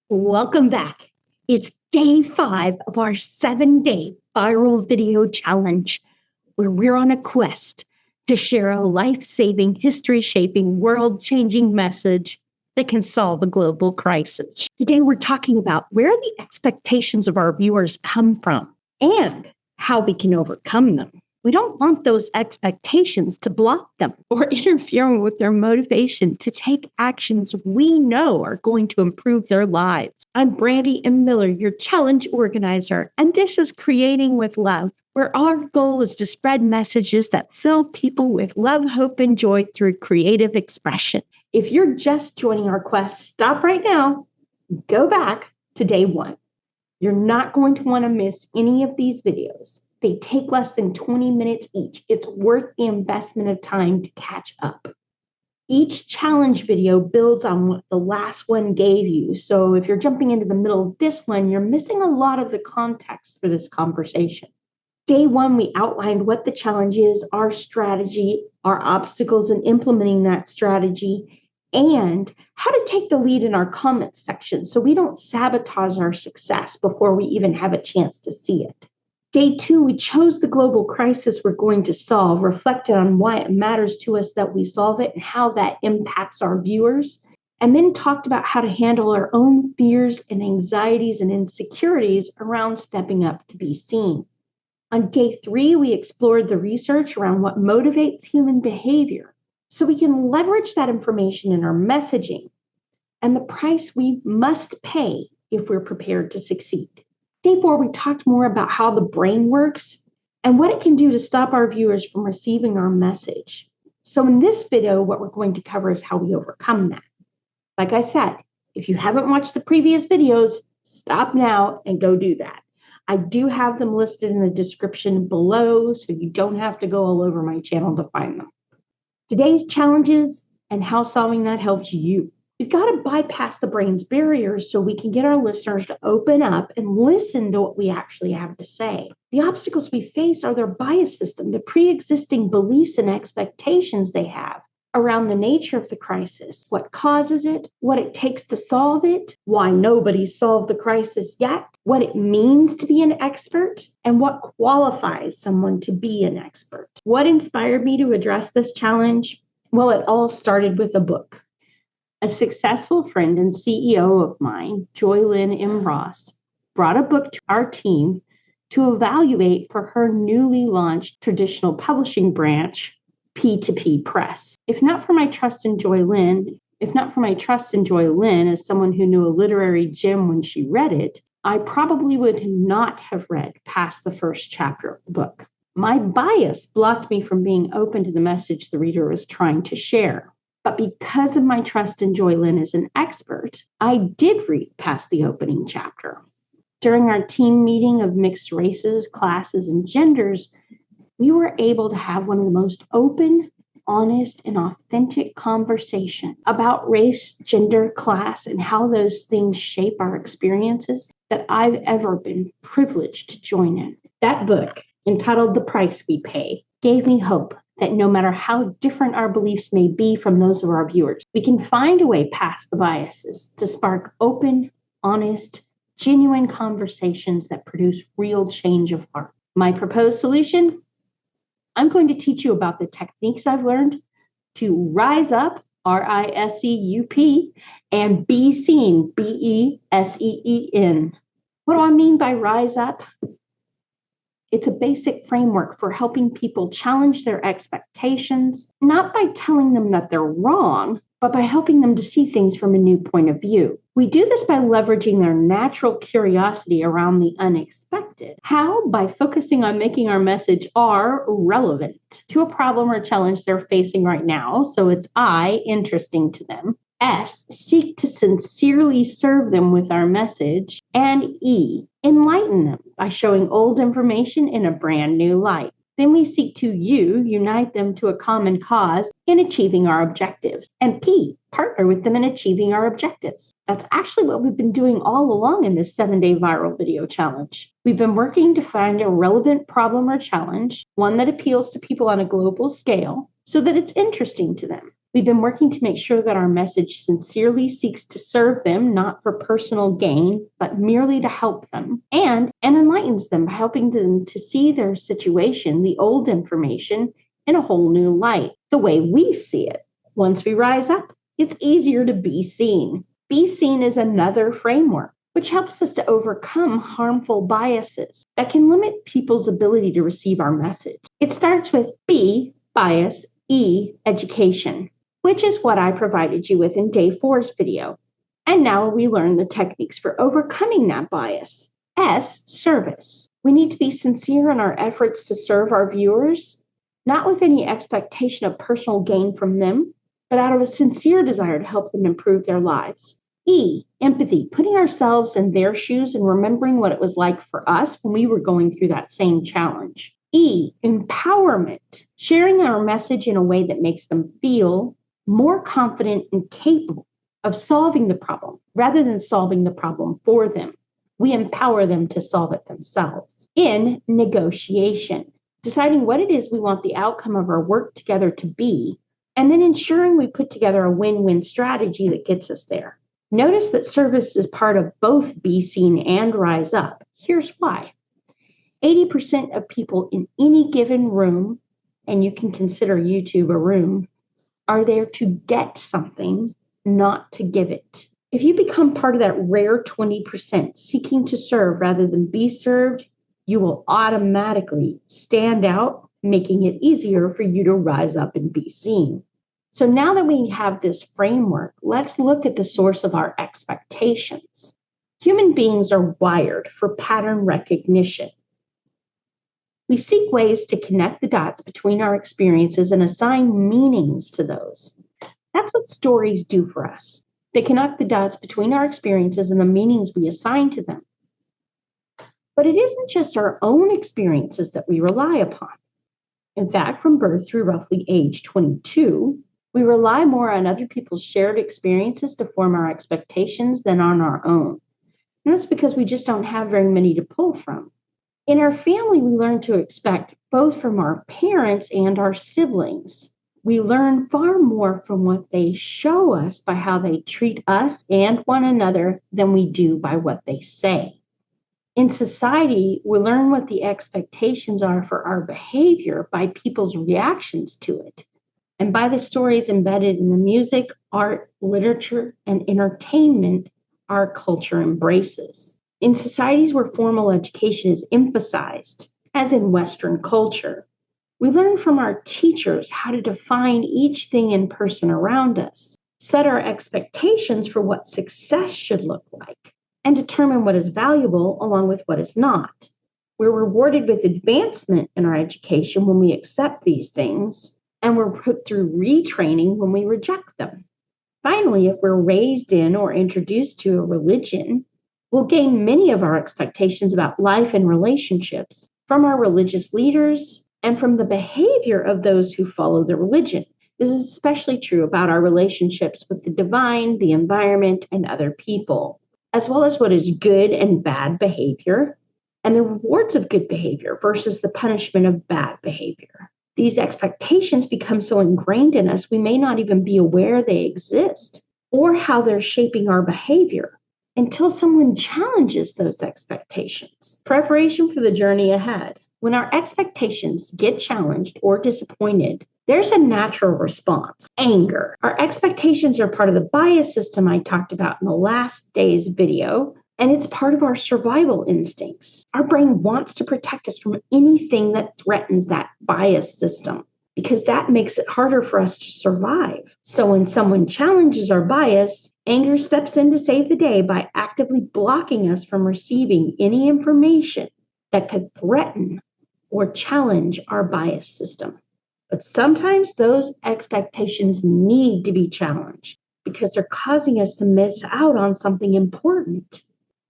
Welcome back. It's day 5 of our 7-day viral video challenge, where we're on a quest to share a life-saving, history-shaping, world-changing message that can solve a global crisis. Today, we're talking about where the expectations of our viewers come from and how we can overcome them. We don't want those expectations to block them or interfere with their motivation to take actions we know are going to improve their lives. I'm Brandy M. Miller, your challenge organizer, and this is Creating with Love, where our goal is to spread messages that fill people with love, hope, and joy through creative expression. If you're just joining our quest, stop right now, go back to day 1. You're not going to want to miss any of these videos. They take less than 20 minutes each. It's worth the investment of time to catch up. Each challenge video builds on what the last one gave you. So if you're jumping into the middle of this one, you're missing a lot of the context for this conversation. Day 1, we outlined what the challenge is, our strategy, our obstacles in implementing that strategy, and how to take the lead in our comments section so we don't sabotage our success before we even have a chance to see it. Day 2, we chose the global crisis we're going to solve, reflected on why it matters to us that we solve it and how that impacts our viewers, and then talked about how to handle our own fears and anxieties and insecurities around stepping up to be seen. On day 3, we explored the research around what motivates human behavior so we can leverage that information in our messaging and the price we must pay if we're prepared to succeed. Day 4, we talked more about how the brain works and what it can do to stop our viewers from receiving our message. So in this video, what we're going to cover is how we overcome that. Like I said, if you haven't watched the previous videos, stop now and go do that. I do have them listed in the description below, so you don't have to go all over my channel to find them. Today's challenges and how solving that helps you. We've got to bypass the brain's barriers so we can get our listeners to open up and listen to what we actually have to say. The obstacles we face are their bias system, the pre-existing beliefs and expectations they have around the nature of the crisis, what causes it, what it takes to solve it, why nobody's solved the crisis yet, what it means to be an expert, and what qualifies someone to be an expert. What inspired me to address this challenge? Well, it all started with a book. A successful friend and CEO of mine, Joy Lynn M. Ross, brought a book to our team to evaluate for her newly launched traditional publishing branch, P2P Press. If not for my trust in Joy Lynn as someone who knew a literary gem when she read it, I probably would not have read past the first chapter of the book. My bias blocked me from being open to the message the reader was trying to share. But because of my trust in Joy Lynn as an expert, I did read past the opening chapter. During our team meeting of mixed races, classes, and genders, we were able to have one of the most open, honest, and authentic conversation about race, gender, class, and how those things shape our experiences that I've ever been privileged to join in. That book, entitled The Price We Pay, gave me hope that no matter how different our beliefs may be from those of our viewers, we can find a way past the biases to spark open, honest, genuine conversations that produce real change of heart. My proposed solution? I'm going to teach you about the techniques I've learned to rise up, RISEUP, and be seen, BESEEN. What do I mean by rise up? It's a basic framework for helping people challenge their expectations, not by telling them that they're wrong, but by helping them to see things from a new point of view. We do this by leveraging their natural curiosity around the unexpected. How? By focusing on making our message R relevant to a problem or challenge they're facing right now, so it's I interesting to them. S, seek to sincerely serve them with our message, and E, enlighten them by showing old information in a brand new light. Then we seek to unite them to a common cause in achieving our objectives. And P, partner with them in achieving our objectives. That's actually what we've been doing all along in this 7-day viral video challenge. We've been working to find a relevant problem or challenge, one that appeals to people on a global scale, so that it's interesting to them. We've been working to make sure that our message sincerely seeks to serve them, not for personal gain, but merely to help them and enlightens them, helping them to see their situation, the old information, in a whole new light, the way we see it. Once we rise up, it's easier to be seen. Be seen is another framework which helps us to overcome harmful biases that can limit people's ability to receive our message. It starts with B, bias, E, education, which is what I provided you with in day 4's video. And now we learn the techniques for overcoming that bias. S, service. We need to be sincere in our efforts to serve our viewers, not with any expectation of personal gain from them, but out of a sincere desire to help them improve their lives. E, empathy, putting ourselves in their shoes and remembering what it was like for us when we were going through that same challenge. E, empowerment, sharing our message in a way that makes them feel more confident and capable of solving the problem rather than solving the problem for them. We empower them to solve it themselves. In negotiation, deciding what it is we want the outcome of our work together to be, and then ensuring we put together a win-win strategy that gets us there. Notice that service is part of both Be Seen and Rise Up. Here's why. 80% of people in any given room, and you can consider YouTube a room, are there to get something, not to give it. If you become part of that rare 20% seeking to serve rather than be served, you will automatically stand out, making it easier for you to rise up and be seen. So now that we have this framework, let's look at the source of our expectations. Human beings are wired for pattern recognition. We seek ways to connect the dots between our experiences and assign meanings to those. That's what stories do for us. They connect the dots between our experiences and the meanings we assign to them. But it isn't just our own experiences that we rely upon. In fact, from birth through roughly age 22, we rely more on other people's shared experiences to form our expectations than on our own. And that's because we just don't have very many to pull from. In our family, we learn to expect both from our parents and our siblings. We learn far more from what they show us by how they treat us and one another than we do by what they say. In society, we learn what the expectations are for our behavior by people's reactions to it, and by the stories embedded in the music, art, literature, and entertainment our culture embraces. In societies where formal education is emphasized, as in Western culture, we learn from our teachers how to define each thing and person around us, set our expectations for what success should look like, and determine what is valuable along with what is not. We're rewarded with advancement in our education when we accept these things, and we're put through retraining when we reject them. Finally, if we're raised in or introduced to a religion, we'll gain many of our expectations about life and relationships from our religious leaders and from the behavior of those who follow the religion. This is especially true about our relationships with the divine, the environment, and other people, as well as what is good and bad behavior, and the rewards of good behavior versus the punishment of bad behavior. These expectations become so ingrained in us, we may not even be aware they exist or how they're shaping our behavior until someone challenges those expectations. Preparation for the journey ahead. When our expectations get challenged or disappointed, there's a natural response, anger. Our expectations are part of the bias system I talked about in the last day's video, and it's part of our survival instincts. Our brain wants to protect us from anything that threatens that bias system because that makes it harder for us to survive. So when someone challenges our bias, anger steps in to save the day by actively blocking us from receiving any information that could threaten or challenge our bias system. But sometimes those expectations need to be challenged because they're causing us to miss out on something important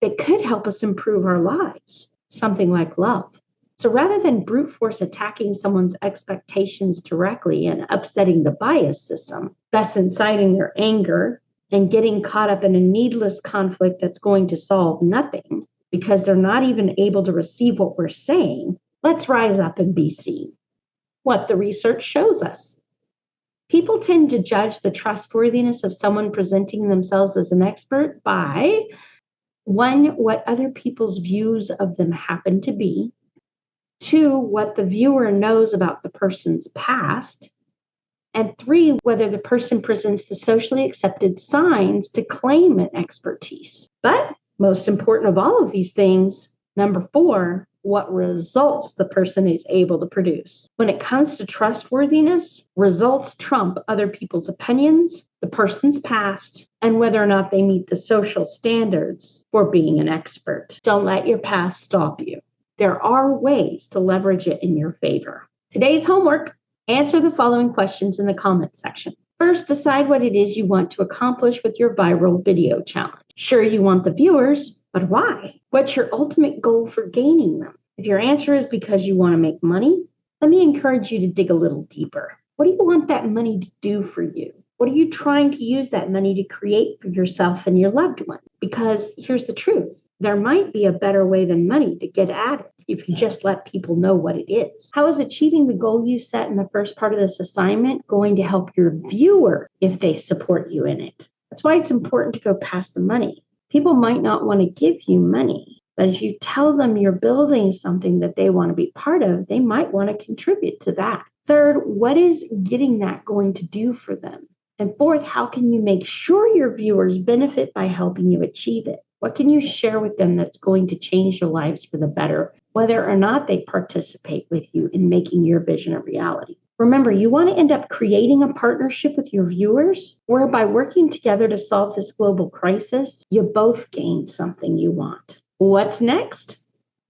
that could help us improve our lives, something like love. So rather than brute force attacking someone's expectations directly and upsetting the bias system, thus inciting their anger and getting caught up in a needless conflict that's going to solve nothing because they're not even able to receive what we're saying, let's rise up and be seen. What the research shows us. People tend to judge the trustworthiness of someone presenting themselves as an expert by, one, what other people's views of them happen to be, two, what the viewer knows about the person's past, and three, whether the person presents the socially accepted signs to claim an expertise. But most important of all of these things, number four, what results the person is able to produce. When it comes to trustworthiness, results trump other people's opinions, the person's past, and whether or not they meet the social standards for being an expert. Don't let your past stop you. There are ways to leverage it in your favor. Today's homework: answer the following questions in the comment section. First, decide what it is you want to accomplish with your viral video challenge. Sure, you want the viewers, but why? What's your ultimate goal for gaining them? If your answer is because you want to make money, let me encourage you to dig a little deeper. What do you want that money to do for you? What are you trying to use that money to create for yourself and your loved one? Because here's the truth. There might be a better way than money to get at it if you just let people know what it is. How is achieving the goal you set in the first part of this assignment going to help your viewer if they support you in it? That's why it's important to go past the money. People might not want to give you money, but if you tell them you're building something that they want to be part of, they might want to contribute to that. Third, what is getting that going to do for them? And fourth, how can you make sure your viewers benefit by helping you achieve it? What can you share with them that's going to change their lives for the better, whether or not they participate with you in making your vision a reality? Remember, you want to end up creating a partnership with your viewers where by working together to solve this global crisis, you both gain something you want. What's next?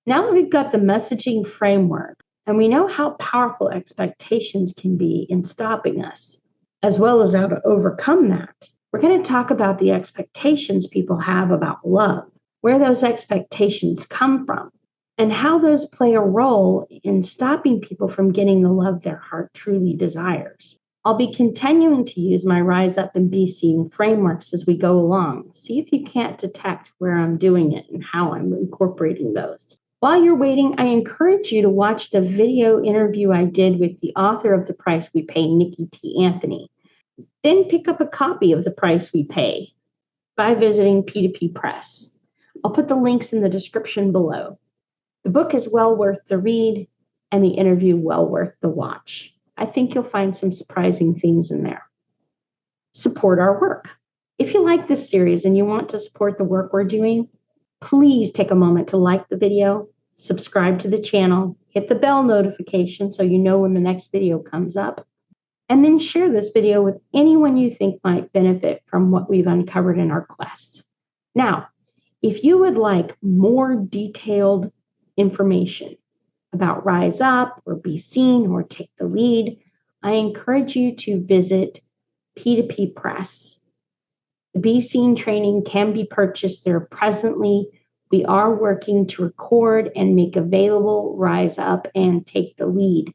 Now that we've got the messaging framework and we know how powerful expectations can be in stopping us, as well as how to overcome that, we're going to talk about the expectations people have about love, where those expectations come from, and how those play a role in stopping people from getting the love their heart truly desires. I'll be continuing to use my Rise Up and Be Seen frameworks as we go along. See if you can't detect where I'm doing it and how I'm incorporating those. While you're waiting, I encourage you to watch the video interview I did with the author of The Price We Pay, Nikki T. Anthony. Then pick up a copy of The Price We Pay by visiting P2P Press. I'll put the links in the description below. The book is well worth the read and the interview well worth the watch. I think you'll find some surprising things in there. Support our work. If you like this series and you want to support the work we're doing, please take a moment to like the video, subscribe to the channel, hit the bell notification so you know when the next video comes up, and then share this video with anyone you think might benefit from what we've uncovered in our quest. Now, if you would like more detailed information about Rise Up or Be Seen or Take the Lead, I encourage you to visit P2P Press. The Be Seen training can be purchased there presently. We are working to record and make available Rise Up and Take the Lead.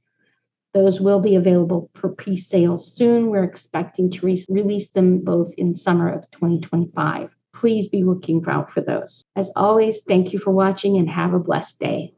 Those will be available for pre-sale soon. We're expecting to release them both in summer of 2025. Please be looking out for those. As always, thank you for watching and have a blessed day.